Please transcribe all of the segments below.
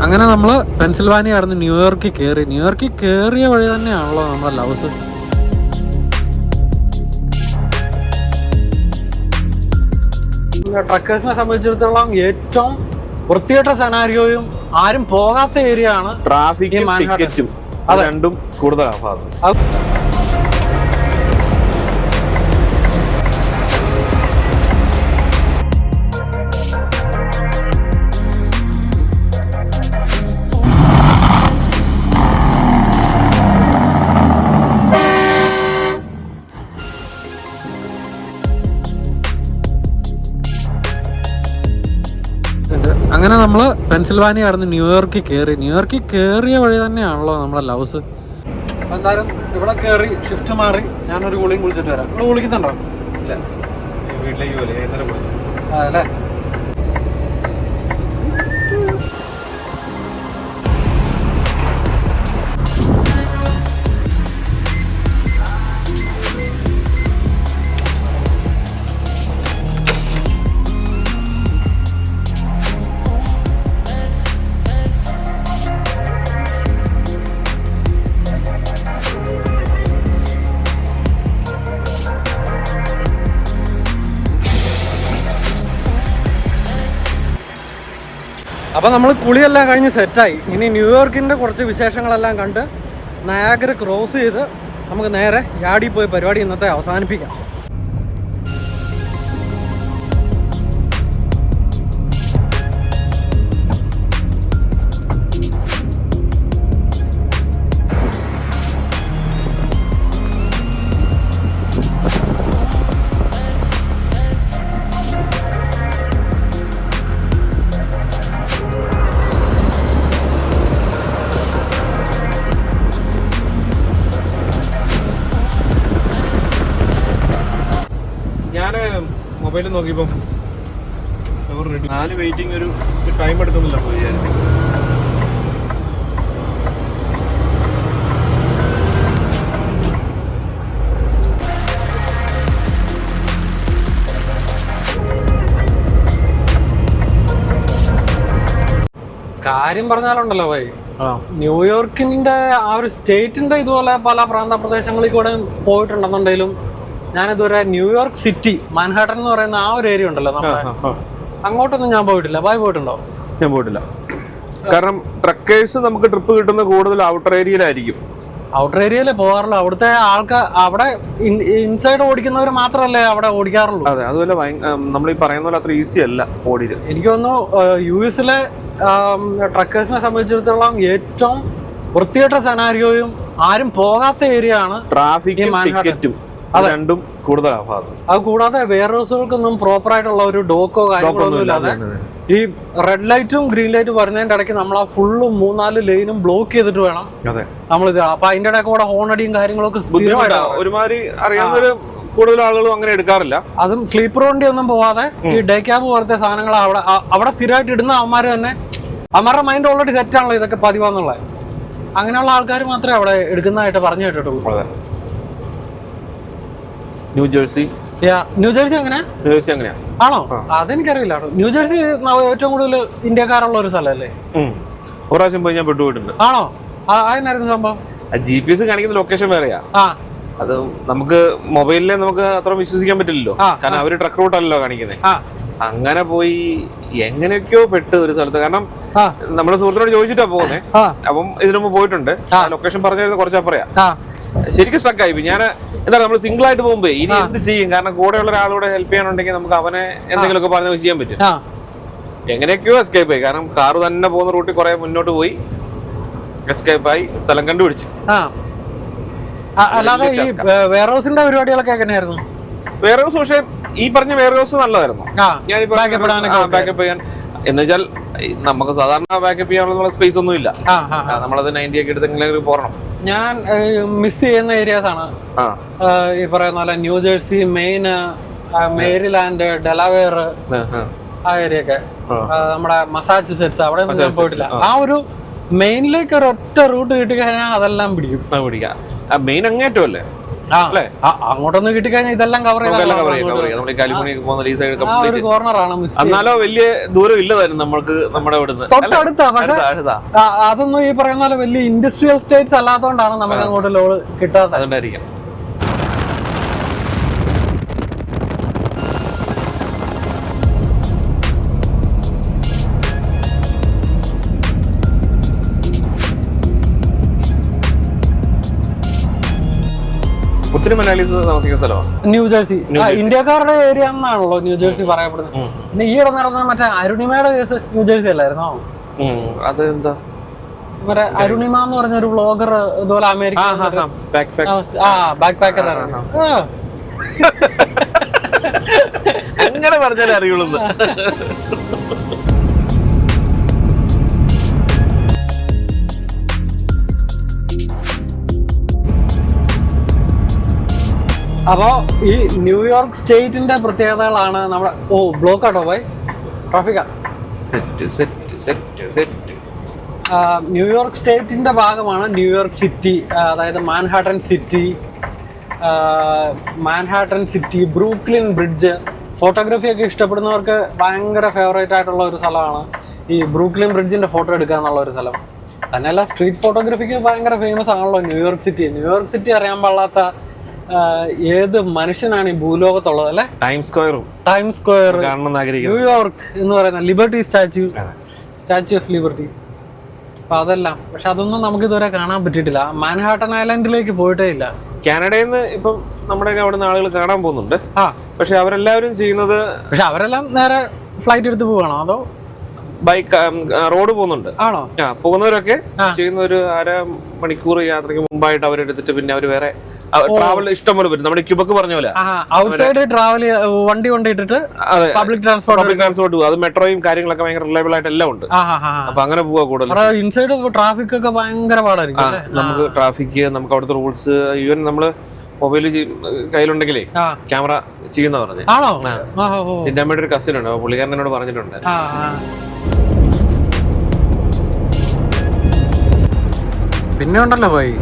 അങ്ങനെ നമ്മൾ പെൻസിൽവാനിയ കടന്ന് ന്യൂയോർക്കിൽ കയറി. ന്യൂയോർക്കിൽ കയറിയ വഴി തന്നെയാണല്ലോ നമ്മുടെ ലവ്സ്. ട്രക്കേഴ്സിനെ സംബന്ധിച്ചിടത്തോളം ഏറ്റവും വൃത്തികെട്ട സെനാരിയോയും ആരും പോകാത്ത ഏരിയ ആണ് ട്രാഫിക്കും ടിക്കറ്റും രണ്ടും കൂടുതലാണ്. അങ്ങനെ നമ്മൾ പെൻസിൽവാനിയ കടന്ന് ന്യൂയോർക്കിൽ കയറി. ന്യൂയോർക്കിൽ കയറിയ വഴി തന്നെയാണല്ലോ നമ്മുടെ ലവ്സ്. എന്തായാലും ഇവിടെ കയറി ഷിഫ്റ്റ് മാറി ഞാനൊരു ഗുളിയും കുളിച്ചിട്ട് വരാം. നിങ്ങൾ കുളിക്കുന്നുണ്ടോ? ഇല്ല, വീട്ടിലേക്ക് പോലെ അല്ലേ. അപ്പോൾ നമ്മൾ കുളിയെല്ലാം കഴിഞ്ഞ് സെറ്റായി. ഇനി ന്യൂയോർക്കിൻ്റെ കുറച്ച് വിശേഷങ്ങളെല്ലാം കണ്ട് നയാഗ്ര ക്രോസ് ചെയ്ത് നമുക്ക് നേരെ യാർഡിൽ പോയി പരിപാടി ഇന്നത്തെ അവസാനിപ്പിക്കാം. മൊബൈലിൽ നോക്കിയപ്പം 4 വെയിറ്റിംഗ് ഒരു ടൈം എടുക്കുന്നില്ല പോയി. കാര്യം പറഞ്ഞാലുണ്ടല്ലോ ഭായി, ന്യൂയോർക്കിന്റെ ആ ഒരു സ്റ്റേറ്റിന്റെ ഇതുപോലെ പല പ്രാന്ത പ്രദേശങ്ങളിൽ കൂടെ പോയിട്ടുണ്ടെന്നുണ്ടെങ്കിലും ഞാനിതുവരെ ന്യൂയോർക്ക് സിറ്റി മാൻഹാട്ടൻ എന്ന് പറയുന്ന ആ ഒരു ഏരിയ ഉണ്ടല്ലോ നമ്മുടെ, അങ്ങോട്ടൊന്നും ഞാൻ പോയിട്ടില്ല. ഭായി പോയിട്ടുണ്ടോ? ഞാൻ പോയിട്ടില്ല. കാരണം ട്രക്കേഴ്സ് നമുക്ക് ട്രിപ്പ് കിട്ടുന്ന കൂടുതൽ ഔട്ടർ ഏരിയയിലായിരിക്കും. ഔട്ടർ ഏരിയയിലേ പോകാറുള്ളൂ. അവിടുത്തെ ആൾക്കാർ അവിടെ ഇൻസൈഡ് ഓടിക്കുന്നവർ മാത്രമല്ലേ അവിടെ ഓടിക്കാറുള്ളൂ. അതെ, അതുപോലെ നമ്മൾ ഈ പറയുന്ന പോലെ അത്ര ഈസി അല്ല ഓടിയത്. എനിക്ക് തോന്നുന്നു US-ലെ ട്രക്കേഴ്സിനെ സംബന്ധിച്ചിടത്തോളം ഏറ്റവും വൃത്തികെട്ട സെനാരിയോയും ആരും പോകാത്ത ഏരിയ ആണ് ട്രാഫിക്കും ടിക്കറ്റും രണ്ടും കൂടുതലാണ്. അത് കൂടാതെ വെയർ ഹൗസുകൾക്കൊന്നും പ്രോപ്പർ ആയിട്ടുള്ള ഒരു ഡോക്കോ കാര്യങ്ങളൊന്നും ഇല്ലാതെ ഈ റെഡ് ലൈറ്റും ഗ്രീൻ ലൈറ്റും വരുന്നതിന്റെ ഇടയ്ക്ക് നമ്മൾ ആ ഫുള്ളും 3-4 ലൈനും ബ്ലോക്ക് ചെയ്തിട്ട് വേണം നമ്മളിത്. അപ്പൊ അതിന്റെ ഇടയ്ക്ക് കൂടെ ഹോണടിയും കാര്യങ്ങളൊക്കെ ഒരുമാതിരി അറിയാവുന്നൊരു കൂടുതൽ ആളുകളും അങ്ങനെ എടുക്കാറില്ല. അതും സ്ലീപ്പർ വണ്ടി ഒന്നും പോവാതെ ഈ ഡേ ക്യാബ് പോലത്തെ സാധനങ്ങൾ അവിടെ സ്ഥിരമായിട്ട് ഇടുന്ന അവന്മാര് തന്നെ, അവന്മാരുടെ മൈൻഡ് ഓൾറെഡി സെറ്റ് ആണല്ലോ ഇതൊക്കെ പതിവാന്നുള്ളത്. അങ്ങനെയുള്ള ആൾക്കാർ മാത്രമേ അവിടെ എടുക്കുന്നതായിട്ട് പറഞ്ഞു കേട്ടിട്ടുള്ളൂ. ന്യൂജേഴ്സി അങ്ങനെയാ? ആണോ? അതെനിക്കറിയില്ല. ന്യൂജേഴ്സി ഏറ്റവും കൂടുതൽ ഇന്ത്യക്കാരുള്ള ഒരു സ്ഥലമല്ലേ? പ്രാവശ്യം പോയി ഞാൻ പെട്ടുപോയിട്ടുണ്ട്. ആണോ? അതെന്നായിരുന്നു സംഭവം? GPS കാണിക്കുന്ന ലൊക്കേഷൻ വേറെയാ. അത് നമുക്ക് മൊബൈലിലെ നമുക്ക് അത്ര വിശ്വസിക്കാൻ പറ്റില്ലല്ലോ, കാരണം അവര് ട്രക്ക് റൂട്ടല്ലോ കാണിക്കുന്നത്. അങ്ങനെ പോയി എങ്ങനെയൊക്കെയോ പെട്ട് ഒരു സ്ഥലത്ത്. കാരണം നമ്മുടെ സുഹൃത്തിനോട് ചോദിച്ചിട്ടാ പോകുന്നേ. അപ്പം ഇതിനു മുമ്പ് പോയിട്ടുണ്ട്. ലൊക്കേഷൻ പറഞ്ഞിരുന്ന കുറച്ചപ്പറയാ. ശരിക്കും സ്ട്രക്കായി. ഞാൻ എന്താ, നമ്മൾ സിംഗിൾ ആയിട്ട് പോകുമ്പോ ഇനി എന്ത് ചെയ്യും? കാരണം കൂടെയുള്ള ഒരാളോട് ഹെൽപ്പ് ചെയ്യാനുണ്ടെങ്കിൽ നമുക്ക് അവനെ എന്തെങ്കിലുമൊക്കെ പറഞ്ഞ് ചെയ്യാൻ പറ്റും. എങ്ങനെയൊക്കെയോ എസ്കേപ്പ് ആയി. കാരണം കാറ് തന്നെ പോകുന്ന റൂട്ടിൽ കുറെ മുന്നോട്ട് പോയി എസ്കേപ്പ് ആയി സ്ഥലം കണ്ടുപിടിച്ചു. അല്ലാതെ ഈ വെയർ ഹൗസിന്റെ പരിപാടികളൊക്കെ എങ്ങനെയായിരുന്നു? വെയർ ഹൗസ് പക്ഷെ ഈ പറഞ്ഞ വെയർ ഹൗസ് നല്ലതായിരുന്നു. ഞാനിപ്പോ ബാക്കപ്പ് ചെയ്യാൻ എന്ന് വെച്ചാൽ നമുക്ക് സാധാരണ ബാക്കപ്പ് ചെയ്യാനുള്ള സ്പേസ് ഒന്നും ഇല്ല. നമ്മളത് 90 ഒക്കെ എടുത്തെങ്കിലും പോരണം. ഞാൻ മിസ് ചെയ്യുന്ന ഏരിയാസ് ആണ് ഈ പറയുന്ന പോലെ ന്യൂജേഴ്സി, മെയിൻ, മേരിലാൻഡ്, ഡെലാവെയർ, ആ ഏരിയ ഒക്കെ. നമ്മുടെ മസാച്ചുസെറ്റ്സ് അവിടെ ഒന്നും പോയിട്ടില്ല. ആ ഒരു മെയിനിലേക്ക് ഒരു ഒറ്റ റൂട്ട് കിട്ടി കഴിഞ്ഞാൽ അതെല്ലാം പിടിക്കും. മെയിൻ അങ്ങേറ്റം അല്ലേ? അല്ലേ? അങ്ങോട്ടൊന്ന് കിട്ടിക്കഴിഞ്ഞാൽ ഇതെല്ലാം കവർ ചെയ്താൽ നമ്മൾ കാലിഫോർണിയ പോകുന്ന ഈ സൈഡ് ഒരു കോർണറാണ്. എന്നാലോ വലിയ ദൂരം ഇല്ലതായിരുന്നു നമ്മൾക്ക് നമ്മുടെ ഇവിടുന്ന് തൊട്ടടുത്താ. പക്ഷെ അതൊന്നും ഈ പറയുന്ന പോലെ വലിയ ഇൻഡസ്ട്രിയൽ സ്റ്റേറ്റ്സ് അല്ലാത്തതുകൊണ്ടാണ് നമുക്ക് അങ്ങോട്ട് ലോഡ് കിട്ടാത്തത്. അതുകൊണ്ടായിരിക്കും. ഒത്തിരി മലയാളീസ് താമസിക്കുന്ന സ്ഥലമാണ് ന്യൂജേഴ്സി. ഇന്ത്യക്കാരുടെ ഏരിയ എന്നാണല്ലോ ന്യൂജേഴ്സി പറയപ്പെടുന്നത്. പിന്നെ ഈയിടെ നടന്ന മറ്റേ അരുണിമയുടെ കേസ് ന്യൂജേഴ്സി അല്ലായിരുന്നോ? അത് എന്താ മറ്റേ അരുണിമ എന്ന് പറഞ്ഞ ഒരു വ്ളോഗർ ഇതുപോലെ അമേരിക്ക ബാക്ക് പാക്കർ അങ്ങനെ പറഞ്ഞാലേ അറിയുള്ളൂ. അപ്പോ ഈ ന്യൂയോർക്ക് സ്റ്റേറ്റിന്റെ പ്രത്യേകതകളാണ് നമ്മുടെ ബ്ലോക്ക് ആട്ടോ പോയി ട്രാഫിക്കാ. ന്യൂയോർക്ക് സ്റ്റേറ്റിന്റെ ഭാഗമാണ് ന്യൂയോർക്ക് സിറ്റി, അതായത് Manhattan city, Brooklyn bridge. Photography ഒക്കെ ഇഷ്ടപ്പെടുന്നവർക്ക് ഭയങ്കര ഫേവറേറ്റ് ആയിട്ടുള്ള ഒരു സ്ഥലമാണ് ഈ ബ്രൂക്ലിൻ ബ്രിഡ്ജിന്റെ ഫോട്ടോ എടുക്കുക എന്നുള്ള ഒരു സ്ഥലം. തന്നെയല്ല, സ്ട്രീറ്റ് ഫോട്ടോഗ്രാഫിക്ക് ഭയങ്കര ഫേമസ് ആണല്ലോ ന്യൂയോർക്ക് സിറ്റി. ന്യൂയോർക്ക് സിറ്റി അറിയാൻ പാടാത്ത ഏത് മനുഷ്യനാണ് ഈ ഭൂലോകത്തുള്ളത് അല്ലെ? ടൈം സ്ക്വയർ, ന്യൂയോർക്ക് എന്ന് പറയുന്ന ലിബർട്ടി സ്റ്റാച്യു ഓഫ് ലിബർട്ടി. അപ്പൊ അതെല്ലാം. പക്ഷെ അതൊന്നും നമുക്ക് ഇതുവരെ കാണാൻ പറ്റിയിട്ടില്ല. മാൻഹാട്ടൻ ഐലൻഡിലേക്ക് പോയിട്ടേ ഇല്ല. കാനഡയിൽ നിന്ന് ഇപ്പം നമ്മുടെ അവിടെ ആളുകൾ കാണാൻ പോകുന്നുണ്ട്. പക്ഷെ അവരെല്ലാവരും ചെയ്യുന്നത്, പക്ഷെ അവരെല്ലാം നേരെ ഫ്ലൈറ്റ് എടുത്ത് പോവാണോ അതോ ബൈക്ക് റോഡ് പോകുന്നുണ്ട്? ആണോ? പോകുന്നവരൊക്കെ ചെയ്യുന്ന ഒരു 1/2 മണിക്കൂർ യാത്രയ്ക്ക് മുമ്പായിട്ട് അവരെടുത്തിട്ട് പിന്നെ അവർ വേറെ ട്രാവൽ ഇഷ്ടം പോലെ വരും. നമ്മുടെ ക്യൂബക്ക് പറഞ്ഞ പോലെ ഔട്ട്സൈഡ് ട്രാവൽ വണ്ടി കൊണ്ടിട്ടിട്ട് പബ്ലിക് ട്രാൻസ്പോർട്ട് പോകും. അത് മെട്രോയും കാര്യങ്ങളൊക്കെ ഭയങ്കര റിലയബിൾ ആയിട്ട് എല്ലാം ഉണ്ട്. അപ്പൊ അങ്ങനെ പോവാ കൂടുതൽ. ഇൻസൈഡ് ട്രാഫിക് ഒക്കെ ഭയങ്കര പാടായിരിക്കും. നമുക്ക് ട്രാഫിക്, നമുക്ക് അവിടുത്തെ റൂൾസ്, ഈവൻ നമ്മള് മൊബൈല് കയ്യിലുണ്ടെങ്കിലേ ക്യാമറ ചെയ്യുന്ന പറഞ്ഞു. എന്റെ അമ്മയുടെ ഒരു കസിൻ ഉണ്ട്, പുള്ളിക്കാരൻ എന്നോട് പറഞ്ഞിട്ടുണ്ട്. പിന്നെ ഉണ്ടല്ലോ പോയി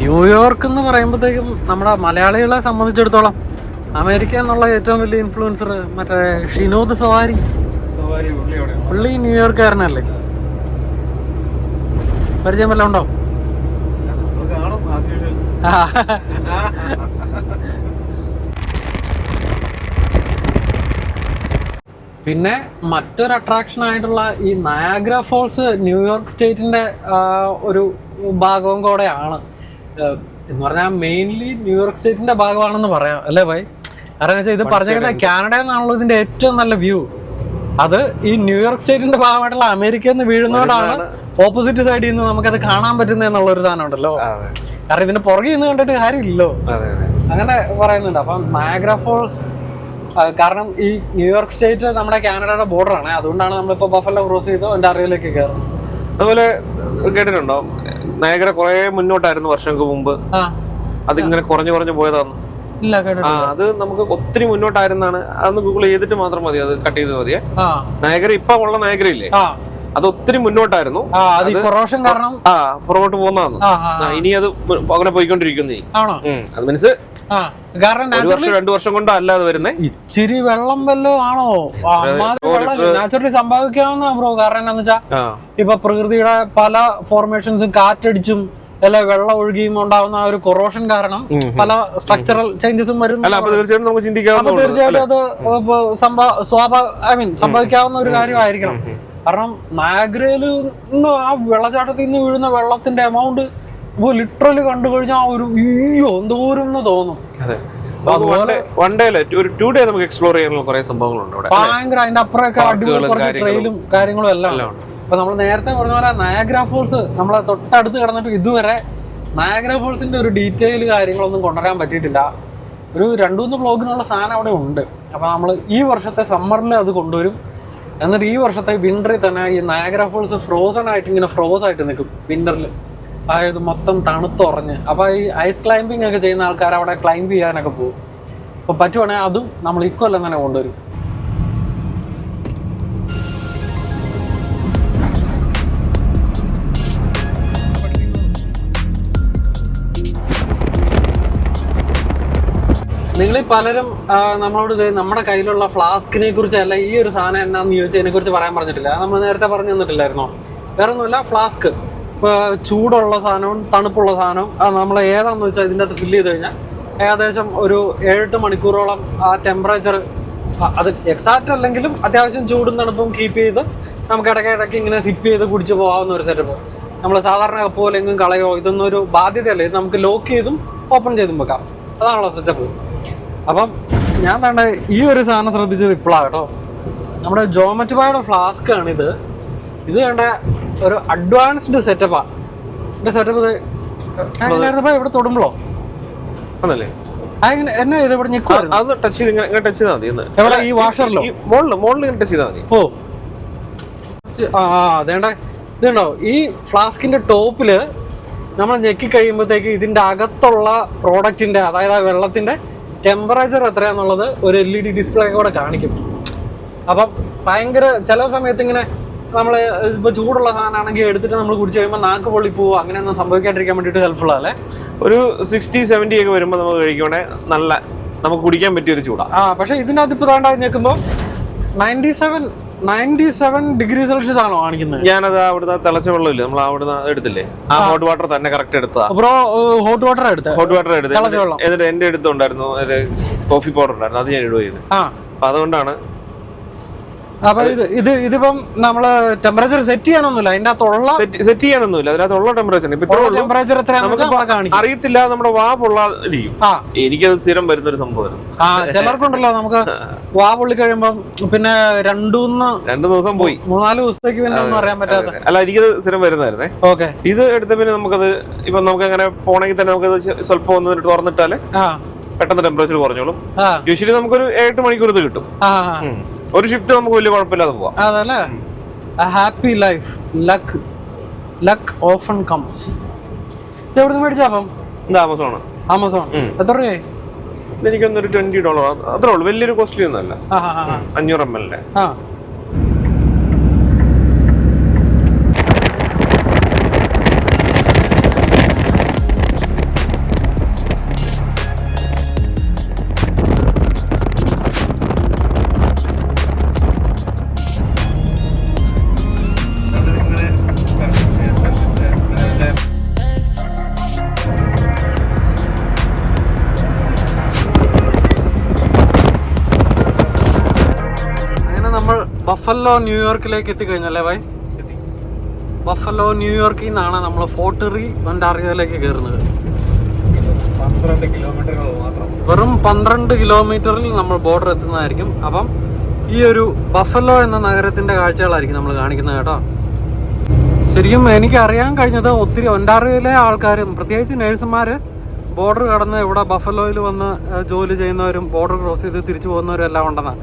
ന്യൂയോർക്ക് എന്ന് പറയുമ്പോഴത്തേക്കും നമ്മുടെ മലയാളികളെ സംബന്ധിച്ചിടത്തോളം അമേരിക്ക എന്നുള്ള ഏറ്റവും വലിയ ഇൻഫ്ലുവൻസർ മറ്റേ ഷിനോദ് സവാരി. പുള്ളി ന്യൂയോർക്കാരനല്ലേ? പരിചയം വല്ലതും ഉണ്ടോ? പിന്നെ മറ്റൊരു അട്രാക്ഷൻ ആയിട്ടുള്ള ഈ നയാഗ്ര ഫോൾസ് ന്യൂയോർക്ക് സ്റ്റേറ്റിന്റെ ഒരു ഭാഗവും കൂടെയാണ്. എന്ന് പറഞ്ഞാൽ മെയിൻലി ന്യൂയോർക്ക് സ്റ്റേറ്റിന്റെ ഭാഗമാണെന്ന് പറയാം അല്ലേ ഭായി? കാരണം വെച്ചാൽ ഇത് പറഞ്ഞേക്കുന്നത് കാനഡയിൽ നിന്നാണല്ലോ ഇതിന്റെ ഏറ്റവും നല്ല വ്യൂ. അത് ഈ ന്യൂയോർക്ക് സ്റ്റേറ്റിന്റെ ഭാഗമായിട്ടുള്ള അമേരിക്കയിൽ നിന്ന് വീഴുന്നതുകൊണ്ടാണ് ഓപ്പോസിറ്റ് സൈഡിൽ നിന്ന് നമുക്കത് കാണാൻ പറ്റുന്നത് എന്നുള്ള ഒരു സാധനം ഉണ്ടല്ലോ. കാരണം ഇതിന്റെ പുറകെ നിന്ന് കണ്ടിട്ട് കാര്യമില്ലല്ലോ, അങ്ങനെ പറയുന്നുണ്ട്. അപ്പം നയാഗ്ര ഫോൾസ് കാരണം ഈ ന്യൂയോർക്ക് സ്റ്റേറ്റ് നമ്മുടെ കാനഡയുടെ ബോർഡറാണ്. അതുകൊണ്ടാണ് നമ്മളിപ്പോ ബഫല്ലോ ക്രോസ് ചെയ്ത് ഒന്റാറിയോയിലേക്ക് കയറും. അതുപോലെ കേട്ടിട്ടുണ്ടോ, നയാഗ്ര കുറെ മുന്നോട്ടായിരുന്നു വർഷങ്ങൾക്ക് മുമ്പ്, അതിങ്ങനെ കുറഞ്ഞു പോയതാണ്. അത് നമുക്ക് ഒത്തിരി മുന്നോട്ടായിരുന്നാണ്. അതൊന്ന് ഗൂഗിൾ ചെയ്തിട്ട് മാത്രം മതി, അത് കട്ട് ചെയ്ത് മതിയെ. നയാഗ്ര ഇപ്പൊ ഉള്ള നയാഗ്ര ഇല്ലേ, അത് ഒത്തിരി മുന്നോട്ടായിരുന്നു. പുറകോട്ട് പോകുന്നതാണ്. ഇനി അത് അങ്ങനെ പോയിക്കൊണ്ടിരിക്കുന്നേ. അത് മീൻസ് കാരണം 2 വർഷം കൊണ്ടോ അല്ലാതെ വരുന്നേ. ഇച്ചിരി വെള്ളം വല്ലോ ആണോ നാച്ചുറലി സംഭവിക്കാവുന്ന ബ്രോ. കാരണം എന്താന്ന് വെച്ചാ ഇപ്പൊ പ്രകൃതിയുടെ പല ഫോർമേഷൻസും കാറ്റടിച്ചും അല്ലെ വെള്ളം ഒഴുകിയും ഉണ്ടാവുന്ന ഒരു കൊറോഷൻ കാരണം പല സ്ട്രക്ചറൽ ചേഞ്ചസും വരുന്നു. തീർച്ചയായിട്ടും അത് സംഭവിക്കാവുന്ന ഒരു കാര്യമായിരിക്കണം. കാരണം നയാഗ്രയില് നിന്ന് ആ വെള്ളച്ചാട്ടത്തിൽ നിന്ന് വീഴുന്ന വെള്ളത്തിന്റെ എമൗണ്ട് ലിറ്ററലി കണ്ടു കഴിഞ്ഞാൽ ഒരു എന്തോരം തോന്നും. നമുക്ക് എക്സ്പ്ലോർ ചെയ്യാനുള്ള കുറെ സംഭവങ്ങളുണ്ട് ഭയങ്കര. അതിന്റെ അപ്പുറമൊക്കെ അടിപൊളി കുറച്ച് ട്രെയിലും കാര്യങ്ങളും എല്ലാം. അപ്പൊ നമ്മൾ നേരത്തെ പറഞ്ഞ പോലെ നയാഗ്ര ഫോൾസ് നമ്മളെ തൊട്ടടുത്ത് കിടന്നിട്ട് ഇതുവരെ നയാഗ്ര ഫോൾസിന്റെ ഒരു ഡീറ്റെയിൽ കാര്യങ്ങളൊന്നും കൊണ്ടുവരാൻ പറ്റിയിട്ടില്ല. ഒരു 2-3 ബ്ലോഗിനുള്ള സാധനം അവിടെ ഉണ്ട്. അപ്പൊ നമ്മൾ ഈ വർഷത്തെ സമ്മറിൽ അത് കൊണ്ടുവരും. എന്നിട്ട് ഈ വർഷത്തെ വിന്ററിൽ തന്നെ ഈ നയാഗ്ര ഫോൾസ് ഫ്രോസൺ ആയിട്ട് ഇങ്ങനെ ഫ്രോസ് ആയിട്ട് നിൽക്കും വിന്ററിൽ. അതായത് മൊത്തം തണുത്തുറഞ്ഞ്. അപ്പൊ ഈ ഐസ് ക്ലൈംബിംഗ് ഒക്കെ ചെയ്യുന്ന ആൾക്കാർ അവിടെ ക്ലൈംബ് ചെയ്യാനൊക്കെ പോകും. അപ്പൊ പറ്റുവാണെങ്കിൽ അതും നമ്മൾ ഇക്കൊല്ലം തന്നെ കൊണ്ടുവരും. നിങ്ങൾ പലരും നമ്മളോട് നമ്മുടെ കയ്യിലുള്ള ഫ്ലാസ്കിനെ കുറിച്ചല്ല ഈ ഒരു സാധനം എന്നാന്ന് ചോദിച്ചതിനെ കുറിച്ച് പറയാൻ പറഞ്ഞിട്ടില്ല. നമ്മൾ നേരത്തെ പറഞ്ഞു തന്നിട്ടില്ലായിരുന്നോ? വേറെ ഒന്നുമില്ല, ഫ്ലാസ്ക്. ഇപ്പോൾ ചൂടുള്ള സാധനവും തണുപ്പുള്ള സാധനവും നമ്മൾ ഏതാണെന്ന് വെച്ചാൽ ഇതിൻ്റെ അകത്ത് ഫില്ല് ചെയ്ത് കഴിഞ്ഞാൽ ഏകദേശം ഒരു 7-8 മണിക്കൂറോളം ആ ടെമ്പറേച്ചർ, അത് എക്സാക്റ്റ് അല്ലെങ്കിലും അത്യാവശ്യം ചൂടും തണുപ്പും കീപ്പ് ചെയ്ത് നമുക്ക് ഇടയ്ക്ക് ഇങ്ങനെ സിപ്പ് ചെയ്ത് കുടിച്ച് പോകാവുന്ന ഒരു സെറ്റപ്പ്. നമ്മൾ സാധാരണ കപ്പ് പോലെ എങ്ങും കളയോ ഇതൊന്നും ഒരു ബാധ്യതയല്ല. ഇത് നമുക്ക് ലോക്ക് ചെയ്തും ഓപ്പൺ ചെയ്തും വെക്കാം. അതാണല്ലോ സെറ്റപ്പ്. അപ്പം ഞാൻ തന്നെ ഈ ഒരു സാധനം ശ്രദ്ധിച്ചത് ഇപ്പോഴാണ് കേട്ടോ. നമ്മുടെ ജോമെറ്റോയുടെ ഫ്ലാസ്ക് ആണിത്. ഇത് വേണ്ട ഒരു അഡ്വാൻസ്ഡ് സെറ്റപ്പാണ്. എൻ്റെ സെറ്റപ്പ് ഞാനില്ലായിരുന്നപ്പോൾ ഇവിടെ തൊടുമ്പോഴോ ആണല്ലേ എന്നാ ഇത് ഇവിടെ ഞെക്കുവായിരുന്നു. അത് ടച്ച് ചെയ്താൽ മതി. എവിടെ? ഈ വാഷറിലോ? മോളിൽ ടച്ച് ചെയ്താൽ മതി. ഓ അതേണ്ട ഇതുണ്ടോ, ഈ ഫ്ലാസ്കിന്റെ ടോപ്പില് നമ്മൾ ഞെക്കി കഴിയുമ്പോഴത്തേക്ക് ഇതിന്റെ അകത്തുള്ള പ്രോഡക്റ്റിന്റെ, അതായത് ആ വെള്ളത്തിന്റെ ടെമ്പറേച്ചർ എത്രയാന്നുള്ളത് ഒരു LED ഡിസ്പ്ലേ കൂടെ കാണിക്കും. അപ്പം ഭയങ്കര ചില സമയത്ത് ഇങ്ങനെ നമ്മൾ ഇപ്പോൾ ചൂടുള്ള സാധനമാണെങ്കിൽ എടുത്തിട്ട് നമ്മൾ കുടിച്ച് കഴിയുമ്പോൾ നാക്ക് പൊള്ളി പോവുക, അങ്ങനെയൊന്നും സംഭവിക്കാണ്ടിരിക്കാൻ വേണ്ടിയിട്ട് ഹെൽപ്ഫുൾ അല്ലേ. ഒരു 60-70 ഒക്കെ വരുമ്പോൾ നമുക്ക് കഴിക്കണേ നല്ല നമുക്ക് കുടിക്കാൻ പറ്റിയ ഒരു ചൂടാണ്. പക്ഷെ ഇതിൻ്റെ അകത്ത് ഇപ്പോൾ താണ്ടായി ഞെക്കുമ്പോൾ 97 ഡിഗ്രി സെൽഷ്യസ് ആണോ കാണിക്കുന്നത്? ഞാനത് അവിടുന്ന് തിളച്ച വെള്ളമില്ല, നമ്മൾ അവിടുന്ന് എടുത്തില്ലേ, ആ ഹോട്ട് വാട്ടർ തന്നെ കറക്റ്റ് എടുത്താ. ബ്രോ ഹോട്ട് വാട്ടർ എടുത്ത് എന്നിട്ട് എന്റെ അടുത്തുണ്ടായിരുന്നു ഒരു കോഫി പൗഡർ ഉണ്ടായിരുന്നു, അത് ഞാൻ ഇടുകയാണ്. അപ്പൊ അതുകൊണ്ടാണ്. അപ്പൊ ഇതിപ്പം നമ്മള് ടെമ്പറേച്ചർ സെറ്റ് ചെയ്യാനൊന്നുമില്ല, അതിന്റെ അകത്തുള്ള സെറ്റ് ചെയ്യാനൊന്നുമില്ല, അതിനകത്തുള്ള ടെമ്പറേച്ചർ അറിയത്തില്ല. നമ്മുടെ വാ പൊള്ളാതിരിക്കും. എനിക്കത് സ്ഥിരം വരുന്നൊരു സംഭവം. ചിലർക്കുണ്ടല്ലോ, നമുക്ക് വാ പൊള്ളി കഴിയുമ്പം പിന്നെ 2 ദിവസം പോയി 3-4 ദിവസത്തേക്ക് പിന്നെ ഒന്നും അറിയാൻ പറ്റാത്ത. അല്ല, എനിക്കത് സ്ഥിരം വരുന്നതായിരുന്നേ. ഓക്കെ. ഇത് എടുത്ത പിന്നെ നമുക്കത് ഇപ്പൊ നമുക്ക് അങ്ങനെ പോണെങ്കിൽ തന്നെ നമുക്കത് സ്വല്പം ഒന്ന് തുറന്നിട്ടാല് പെട്ടെന്ന് ടെമ്പറേച്ചർ കുറഞ്ഞോളും. യൂഷ്വലി നമുക്കൊരു 8 മണിക്കൂർ ഇത് കിട്ടും. ഒരു ഷിഫ്റ്റ് നമുക്ക് വലിയ കുഴപ്പമില്ലാതെ പോവാം. അതല്ലേ, happy life, luck often comes. ഇത് എവിടെ നിന്ന് മേടിച്ചാ? അപ്പം ഇത് ആമസോൺ. എത്ര രൂപയായി? എനിക്കൊന്നൊരു $20 അത്രേ ഉള്ളൂ, വലിയൊരു കോസ്റ്റ്ലി ഒന്നുമല്ല. 500 ml. ബഫല്ലോ ന്യൂയോർക്കിലേക്ക് എത്തിക്കഴിഞ്ഞല്ലേ ഭായ്? ബഫല്ലോ ന്യൂയോർക്കിൽ നിന്നാണ് നമ്മൾ ഫോർട്ട് റീ ഒൻറ്റാറിയോയിലേക്ക് കയറുന്നത്. വെറും 12 കിലോമീറ്ററിൽ നമ്മൾ ബോർഡർ എത്തുന്നതായിരിക്കും. അപ്പം ഈ ഒരു ബഫല്ലോ എന്ന നഗരത്തിന്റെ കാഴ്ചകളായിരിക്കും നമ്മൾ കാണിക്കുന്നത് കേട്ടോ. ശരിക്കും എനിക്ക് അറിയാൻ കഴിഞ്ഞത് ഒത്തിരി ഒൻറ്റാറിയോയിലെ ആൾക്കാരും പ്രത്യേകിച്ച് നേഴ്സുമാർ ബോർഡർ കടന്ന് ഇവിടെ ബഫലോയിൽ വന്ന് ജോലി ചെയ്യുന്നവരും ബോർഡർ ക്രോസ് ചെയ്ത് തിരിച്ചു പോകുന്നവരും എല്ലാം ഉണ്ടെന്നാണ്.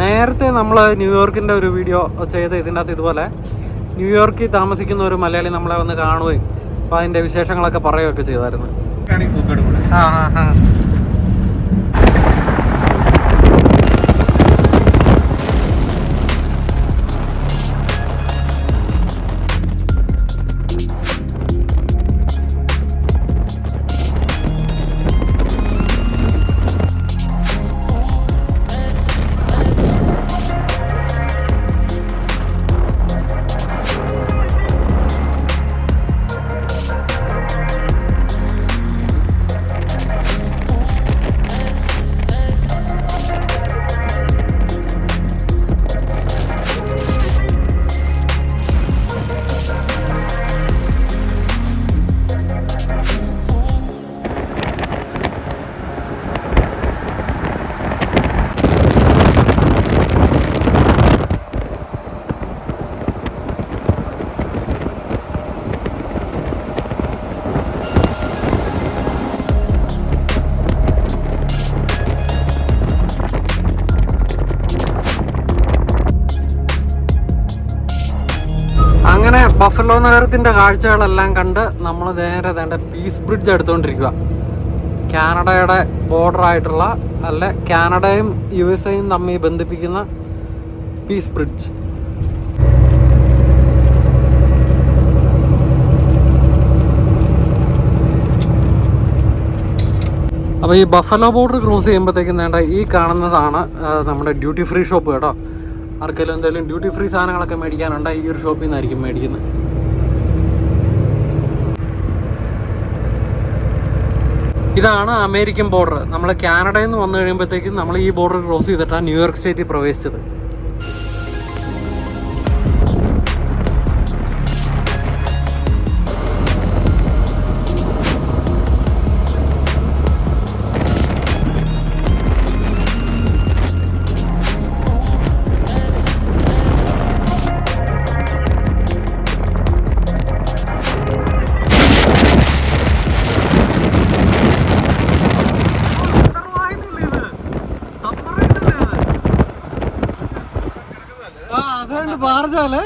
നേരത്തെ നമ്മൾ ന്യൂയോർക്കിൻ്റെ ഒരു വീഡിയോ ചെയ്ത് ഇതിൻ്റെ അകത്ത് ഇതുപോലെ ന്യൂയോർക്കിൽ താമസിക്കുന്ന ഒരു മലയാളി നമ്മളെ വന്ന് കാണുകയും അപ്പോൾ അതിൻ്റെ വിശേഷങ്ങളൊക്കെ പറയുകയൊക്കെ ചെയ്തായിരുന്നു. അങ്ങനെ ബഫലോ നഗരത്തിൻ്റെ കാഴ്ചകളെല്ലാം കണ്ട് നമ്മൾ നേരെ വേണ്ട പീസ് ബ്രിഡ്ജ് എടുത്തുകൊണ്ടിരിക്കുക. കാനഡയുടെ ബോർഡറായിട്ടുള്ള അല്ല കാനഡയും USA തമ്മിൽ ബന്ധിപ്പിക്കുന്ന പീസ് ബ്രിഡ്ജ്. അപ്പോൾ ഈ ബഫലോ ബോർഡർ ക്രോസ് ചെയ്യുമ്പോഴത്തേക്കും വേണ്ട ഈ കാണുന്നതാണ് നമ്മുടെ ഡ്യൂട്ടി ഫ്രീ ഷോപ്പ് കേട്ടോ. ആർക്കെങ്കിലും എന്തെങ്കിലും ഡ്യൂട്ടി ഫ്രീ സാധനങ്ങളൊക്കെ മേടിക്കാനുണ്ട് ഈ ഒരു ഷോപ്പിൽ നിന്നായിരിക്കും മേടിക്കുന്നത്. ഇതാണ് അമേരിക്കൻ ബോർഡർ. നമ്മൾ കാനഡയിൽ നിന്ന് വന്നു കഴിയുമ്പോഴത്തേക്കും നമ്മൾ ഈ ബോർഡർ ക്രോസ് ചെയ്തിട്ടാണ് ന്യൂയോർക്ക് സ്റ്റേറ്റിൽ പ്രവേശിച്ചത്. ബാർജാലേ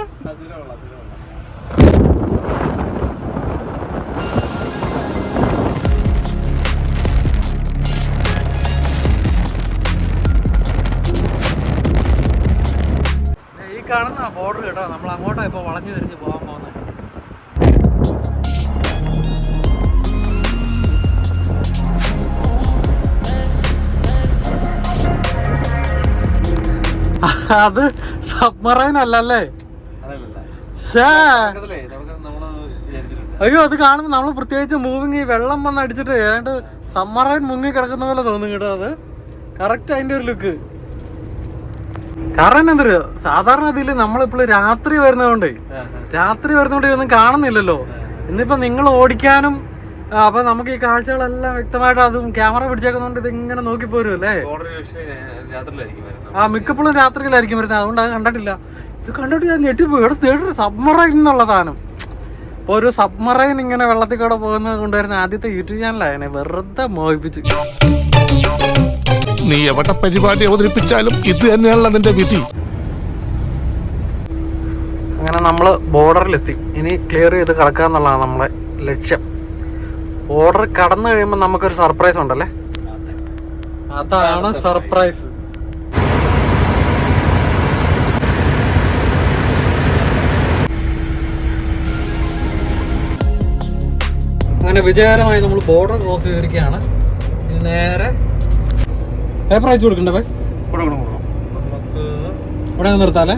ഈ കാണുന്ന ബോർഡർ കേട്ടോ. നമ്മൾ അങ്ങോട്ടാ ഇപ്പൊ വളഞ്ഞു തിരിഞ്ഞ് പോകാൻ പോകുന്നത്. അത് സബ്മറൈൻ അല്ലല്ലേ? അയ്യോ, അത് കാണുമ്പോൾ നമ്മൾ പ്രത്യേകിച്ച് മൂവിങ് ഈ വെള്ളം വന്ന് അടിച്ചിട്ട് ഏതാണ്ട് സബ്മറൈൻ മുങ്ങി കിടക്കുന്ന പോലെ തോന്നും കേട്ടോ. അത് കറക്റ്റ് അതിന്റെ ഒരു ലുക്ക്. കാരണം എന്തറിയോ, സാധാരണ ഇതിൽ നമ്മളിപ്പോഴും രാത്രി വരുന്നതുകൊണ്ട് ഇതൊന്നും കാണുന്നില്ലല്ലോ. ഇന്നിപ്പോ നിങ്ങൾ ഓടിക്കാനും അപ്പൊ നമുക്ക് ഈ കാഴ്ചകളെല്ലാം വ്യക്തമായിട്ട് അതും ക്യാമറ പിടിച്ചേക്കുന്നോണ്ട് ഇത് ഇങ്ങനെ നോക്കി പോരുമല്ലേ. മിക്കപ്പോഴും രാത്രിയിലായിരിക്കും വരുന്നത്. അതുകൊണ്ട് അത് കണ്ടിട്ടില്ല. ഇത് കണ്ടിട്ട് ഞാൻ ഞെട്ടിപ്പോയി. ഇവിടെ തേടൊരു സബ്മറൈൻ എന്നുള്ള സാധനം. അപ്പോൾ ഒരു സബ്മറൈൻ ഇങ്ങനെ വെള്ളത്തിൽ കൂടെ പോകുന്നത് കൊണ്ടുവരുന്ന ആദ്യത്തെ യൂട്യൂബ് ചാനലായനെ വെറുതെ മോഹിപ്പിച്ചു. നീ എവിടെ പരിപാടി അവതരിപ്പിച്ചാലും ഇത് തന്നെയാണല്ലോ നിന്റെ വിധി. അങ്ങനെ നമ്മൾ ബോർഡറിലെത്തി. ഇനി ക്ലിയർ ചെയ്ത് കിടക്കുക എന്നുള്ളതാണ് നമ്മളെ ലക്ഷ്യം. ബോർഡർ കടന്നു കഴിയുമ്പോൾ നമുക്കൊരു സർപ്രൈസ് ഉണ്ടല്ലേ. അതാണ് സർപ്രൈസ്. അങ്ങനെ വിജയകരമായി നമ്മൾ ബോർഡർ ക്രോസ് ചെയ്തിരിക്കുകയാണ്. ഇനി നേരെ പേപ്പർ അയച്ചു കൊടുക്കണ്ടേ ബൈ? ഇവിടെ നിർത്താല്ലേ?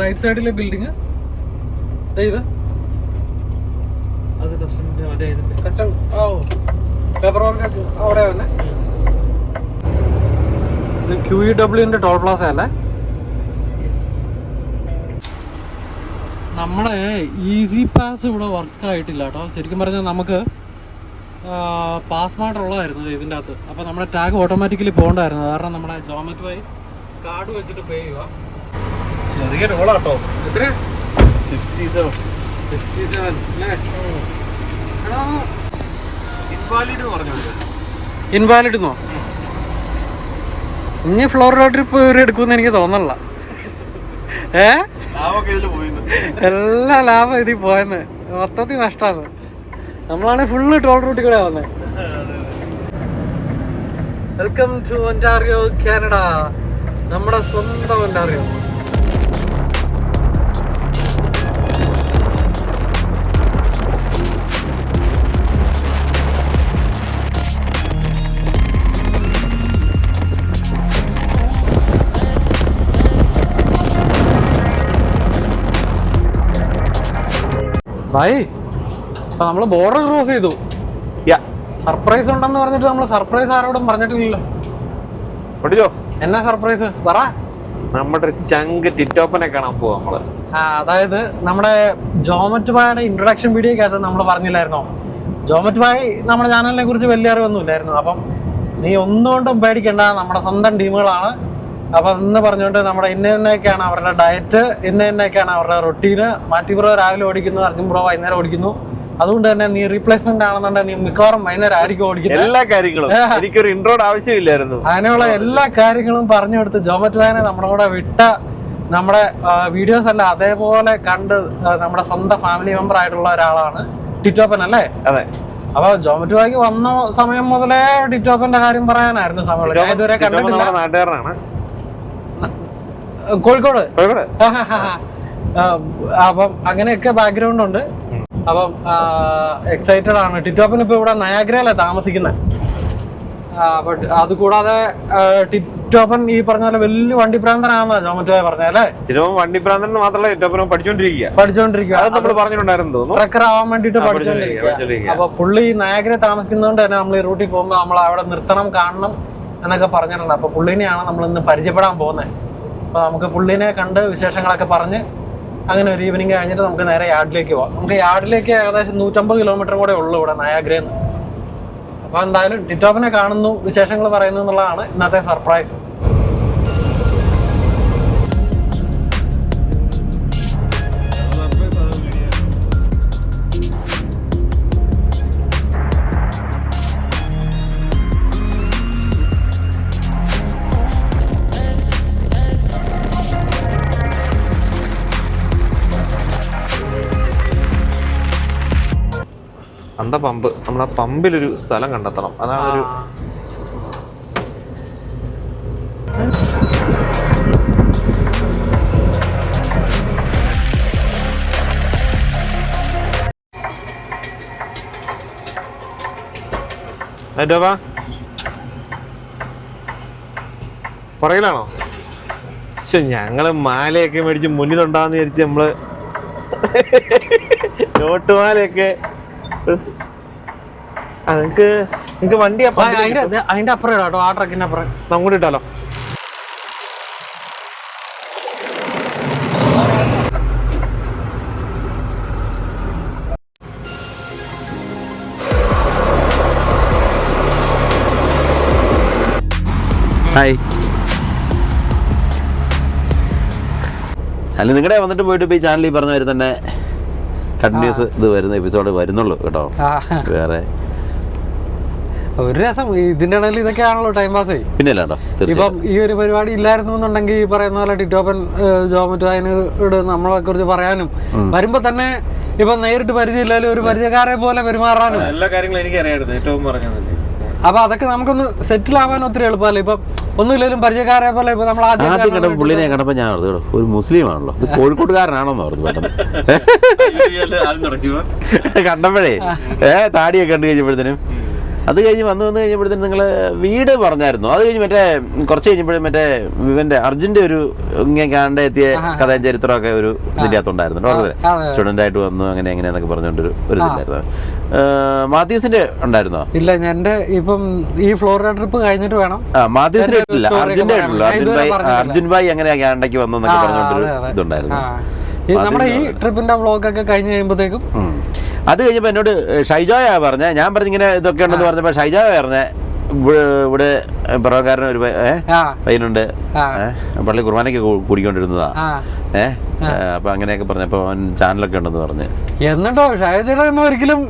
റൈറ്റ് സൈഡിലെ ബിൽഡിങ് ഇത് കസ്റ്റം പേപ്പർ വർക്ക് അവിടെ തന്നെ. ഇത് QEWന്റെ ടോൾ പ്ലാസ അല്ലേ? നമ്മുടെ ഈസി പാസ് ഇവിടെ വർക്ക് ആയിട്ടില്ല കേട്ടോ. ശരിക്കും പറഞ്ഞാൽ നമുക്ക് പാസ് മാർട്ട് ഉള്ളതായിരുന്നു ഇതിൻ്റെ അകത്ത്. അപ്പോൾ നമ്മുടെ ടാഗ് ഓട്ടോമാറ്റിക്കലി പോകണ്ടായിരുന്നു. കാരണം നമ്മുടെ ജോമറ്റ് വഴി കാർഡ് വെച്ചിട്ട് പേ ചെയ്യുക. ചെറിയ റോളാട്ടോ. എത്ര? 57 ഇൻവാലിഡ് എന്നോ? ഇനി ഫ്ലോറിഡ ട്രിപ്പ് എടുക്കുമെന്ന് എനിക്ക് തോന്നണില്ല. എല്ലാ ലാഭം ഇതിൽ പോയെന്ന് മൊത്തത്തിൽ നഷ്ടമാണ്. നമ്മളാണ് ഫുള്ള് ടോൾ റൂട്ടിൽ കൂടെ വന്നത്. Welcome to Ontario Canada. നമ്മുടെ സ്വന്തം ഒന്റാറിയോ. ഭായ്, അപ്പൊ നമ്മള് ബോർഡർ ക്രോസ് ചെയ്തു. സർപ്രൈസ് ഉണ്ടെന്ന് പറഞ്ഞിട്ട് നമ്മള് സർപ്രൈസ് ആരോടും പറഞ്ഞിട്ടില്ലല്ലോ. എന്നാ സർപ്രൈസ് പറ? നമ്മുടെ ചങ്ക് ടിറ്റോപ്പനെ കാണാൻ പോവാ നമ്മള്. അതായത് നമ്മുടെ ജോമറ്റ് ഭായുടെ ഇൻട്രൊഡക്ഷൻ വീഡിയോക്കകത്ത് നമ്മൾ പറഞ്ഞില്ലായിരുന്നോ, ജോമറ്റ് ഭായ് നമ്മുടെ ചാനലിനെ കുറിച്ച് വലിയ അറിവൊന്നുമില്ലായിരുന്നു. അപ്പം നീ ഒന്നുകൊണ്ടും പേടിക്കണ്ട, നമ്മുടെ സ്വന്തം ടീമുകളാണ്. അപ്പം എന്ന് പറഞ്ഞുകൊണ്ട് നമ്മുടെ ഇന്നൊക്കെയാണ് അവരുടെ ഡയറ്റ്, ഇന്നൊക്കെയാണ് അവരുടെ റൊട്ടീന്. മാറ്റി ബ്രോ രാവിലെ ഓടിക്കുന്നു, അർജുൻ ബ്രോ വൈകുന്നേരം ഓടിക്കുന്നു. അതുകൊണ്ട് തന്നെ നീ റീപ്ലേസ്മെന്റ് ആണെന്നുണ്ടെങ്കിൽ നീ മിക്കവാറും വൈകുന്നേരം ആയിരിക്കും ഓടിക്കുന്നത്. എല്ലാ കാര്യങ്ങളും എനിക്കൊരു ഇൻട്രോഡ് ആവശ്യമില്ലായിരുന്നു. അങ്ങനെയുള്ള എല്ലാ കാര്യങ്ങളും പറഞ്ഞു കൊടുത്ത് ജോമറ്റ് ഭായനെ നമ്മുടെ കൂടെ വിട്ട നമ്മുടെ വീഡിയോസ് എല്ലാം അതേപോലെ കണ്ട് നമ്മുടെ സ്വന്തം ഫാമിലി മെമ്പർ ആയിട്ടുള്ള ഒരാളാണ് ടിറ്റോപ്പൻ അല്ലേ? അതെ. അപ്പൊ ജോമറ്റോയ്ക്ക് വന്ന സമയം മുതലേ ടിറ്റോപ്പന്റെ കാര്യം പറയാനായിരുന്നു സമയം. ഞാൻ ഇതുവരെ കണ്ടിട്ടില്ല. നാട്ടുകാരനാണ്, കോഴിക്കോട്. അപ്പം അങ്ങനെയൊക്കെ ബാക്ക്ഗ്രൗണ്ട് ഉണ്ട്. അപ്പം എക്സൈറ്റഡ് ആണ്. ടിറ്റോപ്പൻ ഇപ്പൊ ഇവിടെ നയാഗ്രയിലാണ് താമസിക്കുന്നത്. അതുകൂടാതെ ടിറ്റോപ്പൻ ഈ പറഞ്ഞ പോലെ വലിയ വണ്ടിപ്രാന്തനാണെന്നാ ജോമറ്റോ പറഞ്ഞല്ലേ. വണ്ടിപ്രാന്തൻ മാത്രമല്ല, ടിറ്റോപ്പൻ പഠിച്ചോണ്ടിരിക്കുക. ട്രക്കർ ആവാൻ വേണ്ടിട്ട് പഠിച്ചോണ്ടിരിക്കുക. അപ്പൊ പുള്ളി നയാഗ്ര താമസിക്കുന്നതുകൊണ്ട് തന്നെ നമ്മൾ ഈ റൂട്ടിൽ പോകുമ്പോൾ നമ്മൾ അവിടെ നിർത്തണം, കാണണം എന്നൊക്കെ പറഞ്ഞിട്ടുണ്ട്. അപ്പൊ പുള്ളിനെയാണ് നമ്മൾ ഇന്ന് പരിചയപ്പെടാൻ പോകുന്നത്. അപ്പൊ നമുക്ക് പുള്ളിനെ കണ്ട് വിശേഷങ്ങളൊക്കെ പറഞ്ഞ് അങ്ങനെ ഒരു ഈവനിങ് കഴിഞ്ഞിട്ട് നമുക്ക് നേരെ യാർഡിലേക്ക് പോവാം. നമുക്ക് യാർഡിലേക്ക് ഏകദേശം 150 കിലോമീറ്റർ കൂടെ ഉള്ളൂ ഇവിടെ നയാഗ്രയിൽ നിന്ന്. അപ്പൊ എന്തായാലും ടിറ്റോപ്പനെ കാണുന്നു, വിശേഷങ്ങൾ പറയുന്നു എന്നുള്ളതാണ് ഇന്നത്തെ സർപ്രൈസ്. പമ്പ്, നമ്മൾ ആ പമ്പിലൊരു സ്ഥലം കണ്ടെത്തണം. അതാണ് ഒരു പുറകിലാണോ? ഞങ്ങള് മാലയൊക്കെ മേടിച്ച് മുന്നിലുണ്ടാന്ന് വിചാരിച്ച് നമ്മള് നോട്ടുമാലയൊക്കെ. നിങ്ങക്ക് വണ്ടി അതിന്റെ അപ്പുറം ഇടാട്ടോ, ആ ട്രക്കിന്റെ അപ്പുറം അങ്ങോട്ട് ഇട്ടാലോ? ഹായ്. അല്ല, നിങ്ങളുടെ വന്നിട്ട് പോയിട്ട് ഇപ്പോൾ ഈ ചാനലിൽ പറഞ്ഞ മാതിരി തന്നെ കണ്ടിന്യൂസ് ഇത് വരുന്ന എപ്പിസോഡ് വരുന്നുള്ളൂ കേട്ടോ. വേറെ ഒരു രസം ഇതിന്റെ ഇടയിൽ ഇതൊക്കെയാണല്ലോ ടൈം പാസ്. പിന്നെ അല്ലാണ്ടോ, ഇപ്പം ഈ ഒരു പരിപാടി ഇല്ലായിരുന്നു എന്നുണ്ടെങ്കിൽ ഈ പറയുന്ന പോലെ ടിറ്റോപ്പൻ ജോമറ്റോ അതിനോട് നമ്മളെ കുറിച്ച് പറയാനും വരുമ്പോ തന്നെ ഇപ്പൊ നേരിട്ട് പരിചയമില്ലാലും ഒരു പരിചയക്കാരെ പോലെ പെരുമാറാനും എല്ലാ കാര്യങ്ങളും എനിക്ക് അറിയാമായിരുന്നു. ഏറ്റവും പറഞ്ഞതല്ലേ. അപ്പൊ അതൊക്കെ നമുക്കൊന്ന് സെറ്റിൽ ആവാൻ ഒത്തിരി എളുപ്പമല്ലേ. ഇപ്പം ഒന്നുമില്ലെങ്കിലും പരിചയക്കാരെ പോലെ ഇപ്പൊ നമ്മൾ ആദ്യം കണ്ടപ്പോൾ പുള്ളിനെ കണ്ടപ്പോൾ ഞാൻ പറഞ്ഞു ഒരു മുസ്ലിം ആണല്ലോ, ഇത് കോഴിക്കോട്ടുകാരനാണെന്ന് പറഞ്ഞു പെട്ടെന്ന്. കണ്ടപ്പോഴേ താടിയൊക്കെ കണ്ടു കഴിഞ്ഞപ്പോഴത്തേനും അത് കഴിഞ്ഞ് വന്നു കഴിഞ്ഞപ്പോഴത്തേനും നിങ്ങൾ വീട് പറഞ്ഞായിരുന്നു. അത് കഴിഞ്ഞ് മറ്റേ കുറച്ച് കഴിഞ്ഞപ്പോഴും മറ്റേ ഇവന്റെ അർജുന്റെ ഒരു ഇങ്ങനെ കണ്ടെത്തിയ കഥയും ചരിത്രമൊക്കെ ഒരു ഇതിൻ്റെ അകത്തുണ്ടായിരുന്നു. സ്റ്റുഡന്റ് ആയിട്ട് വന്നു അങ്ങനെ എങ്ങനെയാന്നൊക്കെ പറഞ്ഞുകൊണ്ടൊരു ഇതില്ലായിരുന്നു. മാത്യൂസിന്റെ ഉണ്ടായിരുന്നോ? ഇല്ല, എന്റെ ഇപ്പം ഈ ഫ്ലോറിഡ ട്രിപ്പ് കഴിഞ്ഞിട്ട് വേണം. മാത്യൂസിന്റെ ഇട്ടില്ല, അർജുന്റെ ആയിട്ടുള്ളൂ. അർജുൻ ഭായി അങ്ങനെ ക്യാണ്ടയ്ക്ക് വന്നു എന്നൊക്കെ പറഞ്ഞുകൊണ്ടൊരു ഇതുണ്ടായിരുന്നു. നമ്മുടെ ഈ ട്രിപ്പിന്റെ വ്ളോഗൊക്കെ കഴിഞ്ഞ് കഴിയുമ്പോഴത്തേക്കും അത് കഴിഞ്ഞപ്പോൾ എന്നോട് ഷൈജോയ പറഞ്ഞ, ഞാൻ പറഞ്ഞിങ്ങനെ ഇതൊക്കെ ഉണ്ടെന്ന് പറഞ്ഞപ്പോൾ ഷൈജോയ പറഞ്ഞ ഇവിടെ പുറകാരൻ ഒരു പയ്യനുണ്ട്, പള്ളി കുർബാനയ്ക്ക് കൂടിക്കൊണ്ടിരുന്നതാ. അപ്പൊ അങ്ങനെയൊക്കെ പറഞ്ഞപ്പോ അവൻ ചാനലൊക്കെ ഉണ്ടെന്ന് പറഞ്ഞ്. എന്നിട്ടോ ഷൈജയുടെ ഒന്നും ഒരിക്കലും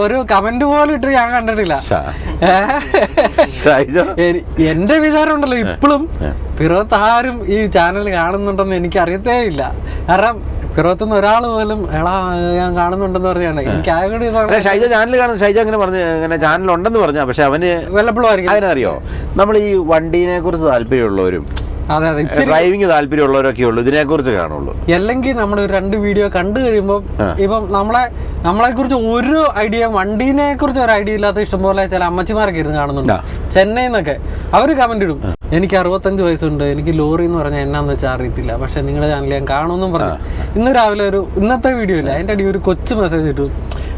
ഒരു കമന്റ് പോലും ഇട്ട് ഞാൻ കണ്ടിട്ടില്ല. എന്റെ വിചാരം ഉണ്ടല്ലോ ഇപ്പോഴും പിറവത്ത് ആരും ഈ ചാനൽ കാണുന്നുണ്ടെന്ന് എനിക്ക് അറിയത്തേ ഇല്ല. കാരണം പിറവത്തുനിന്ന് ഒരാൾ പോലും എടാ ഞാൻ കാണുന്നുണ്ടെന്ന് പറഞ്ഞാണ് എനിക്ക് ആകെ. ഷൈജ ചാനൽ കാണുന്നത്, ഷൈജ അങ്ങനെ പറഞ്ഞു അങ്ങനെ ചാനൽ ഉണ്ടെന്ന് പറഞ്ഞ. പക്ഷെ അവന് വല്ലപ്പോഴും അതിനറിയോ, നമ്മൾ ഈ വണ്ടീനെ കുറിച്ച് താല്പര്യമുള്ളവരും ഡ്രൈവിംഗ് താല്പര്യമുള്ളവരൊക്കെ ഉള്ളൂ ഇതിനെക്കുറിച്ച് കാണുള്ളൂ. അല്ലെങ്കിൽ നമ്മൾ ഒരു 2 വീഡിയോ കണ്ടു കഴിയുമ്പോൾ ഇപ്പം നമ്മളെ കുറിച്ച് ഒരു ഐഡിയ, വണ്ടീനെ കുറിച്ച് ഒരു ഐഡിയ ഇല്ലാത്ത ഇഷ്ടംപോലെ ചില അമ്മച്ചിമാരൊക്കെ ഇരുന്ന് കാണുന്നുണ്ട് ചെന്നൈയിൽ നിന്നൊക്കെ. അവർ കമന്റ് ഇടും, എനിക്ക് 65 വയസ്സുണ്ട്, എനിക്ക് ലോറി എന്ന് പറഞ്ഞാൽ എന്നാന്ന് വെച്ചാൽ അറിയത്തില്ല, പക്ഷെ നിങ്ങളുടെ ചാനൽ ഞാൻ കാണുമെന്നും പറഞ്ഞു. ഇന്ന് രാവിലെ ഇന്നത്തെ വീഡിയോ ഇല്ല, അതിൻ്റെ അടി ഒരു കൊച്ചു മെസ്സേജ് ഇട്ടു.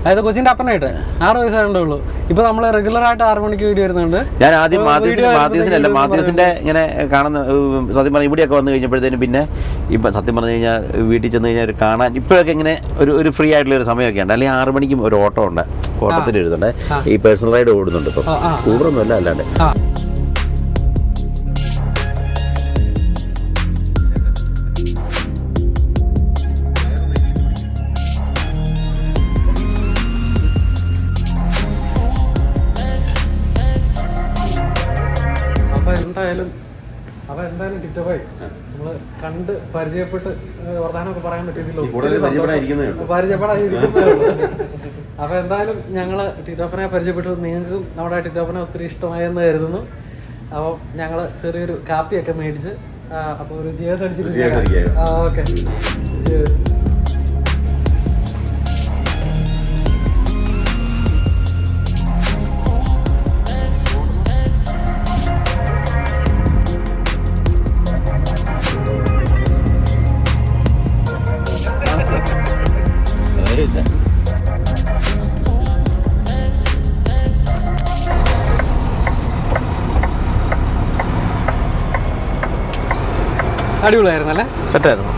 അതായത് കൊച്ചിന്റെ അപ്പനായിട്ട് 6 വയസ്സായേ ഉള്ളൂ. ഇപ്പൊ നമ്മൾ റെഗുലർ ആയിട്ട് 6 മണിക്ക് വീഡിയോ വരുന്നുണ്ട്. ഞാൻ ആദ്യം മാത്യൂസിന്റെ ഇങ്ങനെ കാണുന്ന സത്യം പറഞ്ഞാൽ ഇവിടെയൊക്കെ വന്നു കഴിഞ്ഞപ്പോഴത്തേനും പിന്നെ ഇപ്പം സത്യം പറഞ്ഞു കഴിഞ്ഞാൽ വീട്ടിൽ ചെന്ന് കഴിഞ്ഞാൽ ഒരു കാണാൻ ഇപ്പോഴൊക്കെ ഇങ്ങനെ ഒരു ഫ്രീ ആയിട്ടുള്ള ഒരു സമയമൊക്കെ ഉണ്ട്. അല്ലെങ്കിൽ 6 മണിക്കും ഒരു ഓട്ടോ ഉണ്ട്, ഓട്ടത്തിന് എഴുതുന്നുണ്ട്, ഈ പേഴ്സണൽ റൈഡ് ഓടുന്നുണ്ട്. ഇപ്പം കൂടുതലൊന്നുമല്ല അല്ലാണ്ട്. അപ്പൊ എന്തായാലും ടിറ്റോ ഭായി നമ്മള് കണ്ട് പരിചയപ്പെട്ട് വർത്തമാനമൊക്കെ പറയാൻ പറ്റിയതില്ലോ പരിചയപ്പെടാതിരിക്കുന്നേ പരിചയപ്പെടാതിരിക്കുന്നേ ഉള്ളൂ. അപ്പൊ എന്തായാലും ഞങ്ങള് ടിറ്റോപ്പനെ പരിചയപ്പെട്ടത് നിങ്ങൾക്കും നമ്മുടെ ടിറ്റോപ്പനെ ഒത്തിരി ഇഷ്ടമായെന്ന് കരുതുന്നു. അപ്പോൾ ഞങ്ങള് ചെറിയൊരു കാപ്പിയൊക്കെ മേടിച്ച് അപ്പൊ ഒരു ജിയേഴ്സ് അടിച്ചിട്ട് ഓക്കെ. അടിപൊളിയായിരുന്നല്ലേ? സെറ്റായിരുന്നു.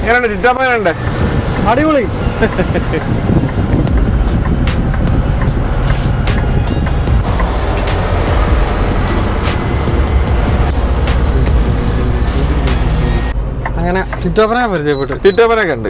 എങ്ങനെയുണ്ട് ടിറ്റോപ്പ? എങ്ങനെയുണ്ട്? അടിപൊളി. അങ്ങനെ ടിറ്റോപ്പനെ പരിചയപ്പെട്ടു. ടിറ്റോപ്പനെ കണ്ട്